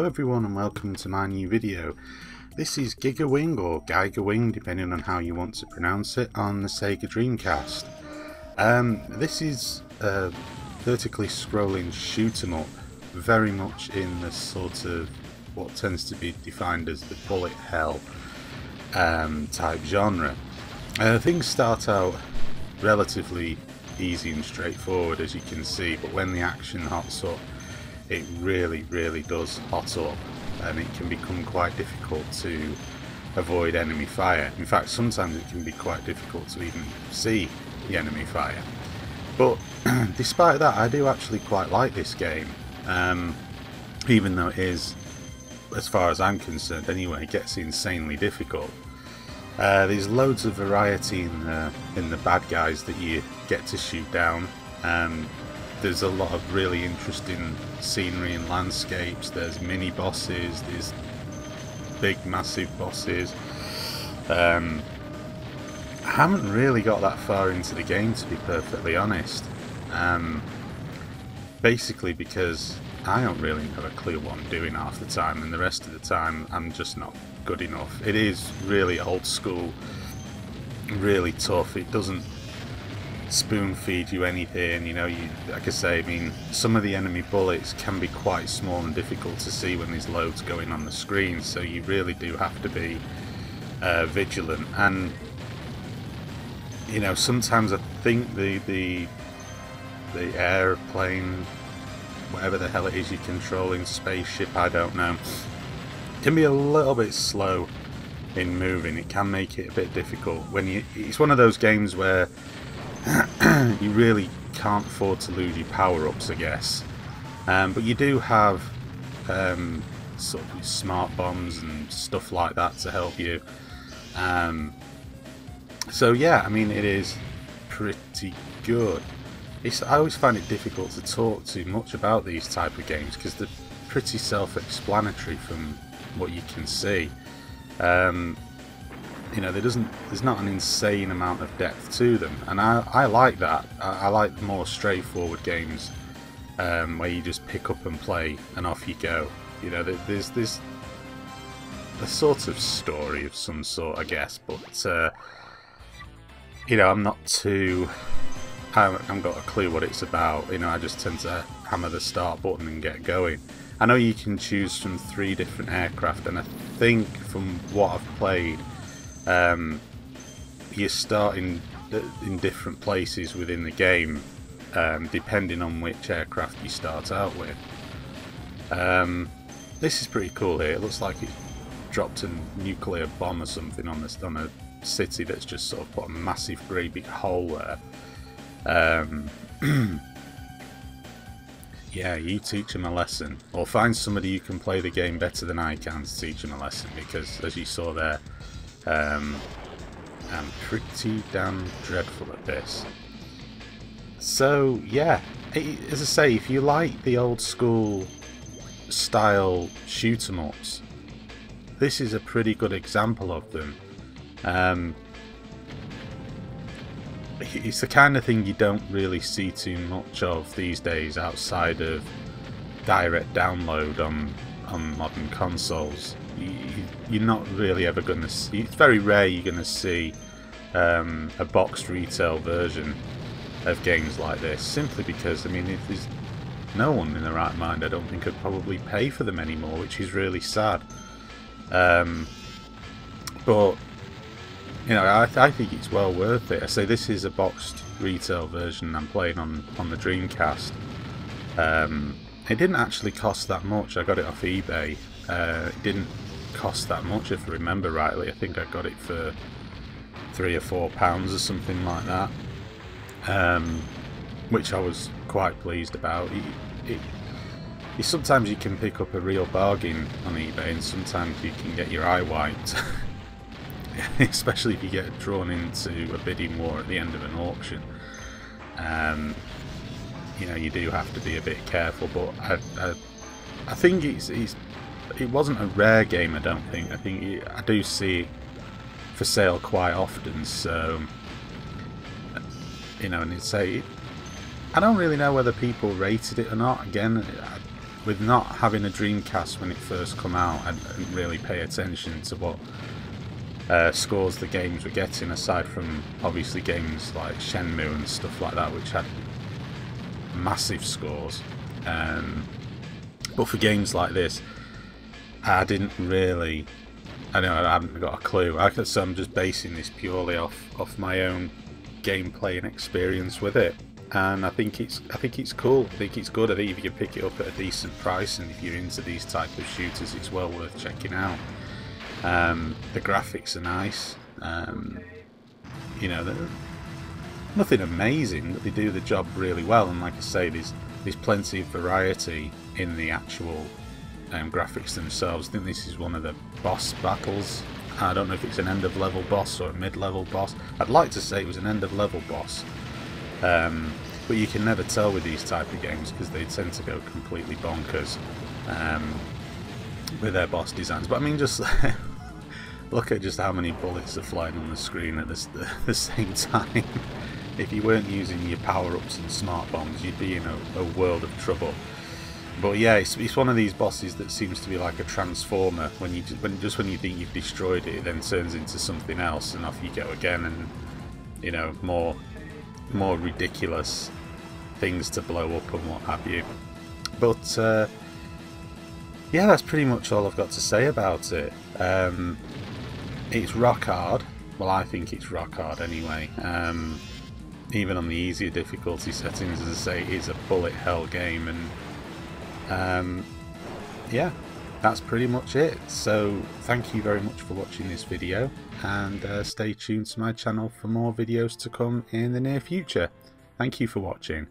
everyone and welcome to my new video. This is Giga Wing or Giga Wing depending on how you want to pronounce it on the Sega Dreamcast. This is a vertically scrolling shoot 'em up, very much in the sort of what tends to be defined as the bullet hell type genre. Things start out relatively easy and straightforward, as you can see, but when the action hots up, it really does hot up, and it can become quite difficult to avoid enemy fire. In fact, sometimes it can be quite difficult to even see the enemy fire. But despite that, I do actually quite like this game, even though it is, as far as I'm concerned anyway, it gets insanely difficult. There's loads of variety in the bad guys that you get to shoot down. There's a lot of really interesting scenery and landscapes. There's mini bosses, there's big massive bosses. I haven't really got that far into the game, to be perfectly honest. Basically because I don't really have a clue what I'm doing half the time, and the rest of the time I'm just not good enough. It is really old school, really tough. It doesn't spoon feed you anything, you know. Like I say, I mean, some of the enemy bullets can be quite small and difficult to see when there's loads going on the screen, so you really do have to be vigilant. And you know, sometimes I think the airplane, whatever the hell it is you're controlling, spaceship, I don't know, can be a little bit slow in moving. It can make it a bit difficult when it's one of those games where you really can't afford to lose your power-ups, I guess. But you do have sort of smart bombs and stuff like that to help you. So yeah, I mean, it is pretty good. I always find it difficult to talk too much about these type of games because they're pretty self-explanatory from what you can see. You know, there's not an insane amount of depth to them, and I like that. I like the more straightforward games where you just pick up and play and off you go. You know, there's a sort of story of some sort, I guess, but you know, I haven't got a clue what it's about. You know, I just tend to hammer the start button and get going. I know you can choose from 3 different aircraft, and I think from what I've played, you start in different places within the game, depending on which aircraft you start out with. This is pretty cool here. It looks like it dropped a nuclear bomb or something on a city that's just sort of put a massive great big hole there. Yeah, you teach them a lesson, or find somebody who can play the game better than I can to teach them a lesson, because as you saw there, I'm pretty damn dreadful at this. So yeah, as I say, if you like the old school style shoot 'em ups, this is a pretty good example of them. It's the kind of thing you don't really see too much of these days outside of direct download on modern consoles. You're not really ever going to see, it's very rare you're going to see a boxed retail version of games like this, simply because, I mean, there's no one in the right mind, I don't think, could probably pay for them anymore, which is really sad. But you know, I think it's well worth it. I say this is a boxed retail version I'm playing on the Dreamcast. It didn't actually cost that much. I got it off eBay. It didn't cost that much, if I remember rightly. I think I got it for £3 or £4 or something like that, which I was quite pleased about. Sometimes you can pick up a real bargain on eBay, and sometimes you can get your eye wiped. Especially if you get drawn into a bidding war at the end of an auction. You know, you do have to be a bit careful, but I think it wasn't a rare game, I don't think. I do see it for sale quite often, so you know, and I don't really know whether people rated it or not. Again, with not having a Dreamcast when it first come out, I didn't really pay attention to what scores the games were getting, aside from obviously games like Shenmue and stuff like that, which had massive scores. But for games like this, I didn't really, I haven't got a clue. So I'm just basing this purely off my own gameplay and experience with it, and I think it's cool. I think it's good. I think if you can pick it up at a decent price, and if you're into these type of shooters, it's well worth checking out. The graphics are nice. You know, they're nothing amazing, but they do the job really well. And like I say, there's plenty of variety in the actual graphics themselves. I think this is one of the boss battles. I don't know if it's an end of level boss or a mid-level boss. I'd like to say it was an end of level boss, but you can never tell with these type of games because they tend to go completely bonkers with their boss designs. But I mean, just look at just how many bullets are flying on the screen at the same time. If you weren't using your power-ups and smart bombs, you'd be in a world of trouble. But yeah, it's one of these bosses that seems to be like a transformer. When you think you've destroyed it, it then turns into something else, and off you go again, and you know, more ridiculous things to blow up and what have you. But yeah, that's pretty much all I've got to say about it. It's rock hard. Well, I think it's rock hard anyway. Even on the easier difficulty settings, as I say, it's a bullet hell game, and yeah, that's pretty much it. So thank you very much for watching this video, and stay tuned to my channel for more videos to come in the near future. Thank you for watching.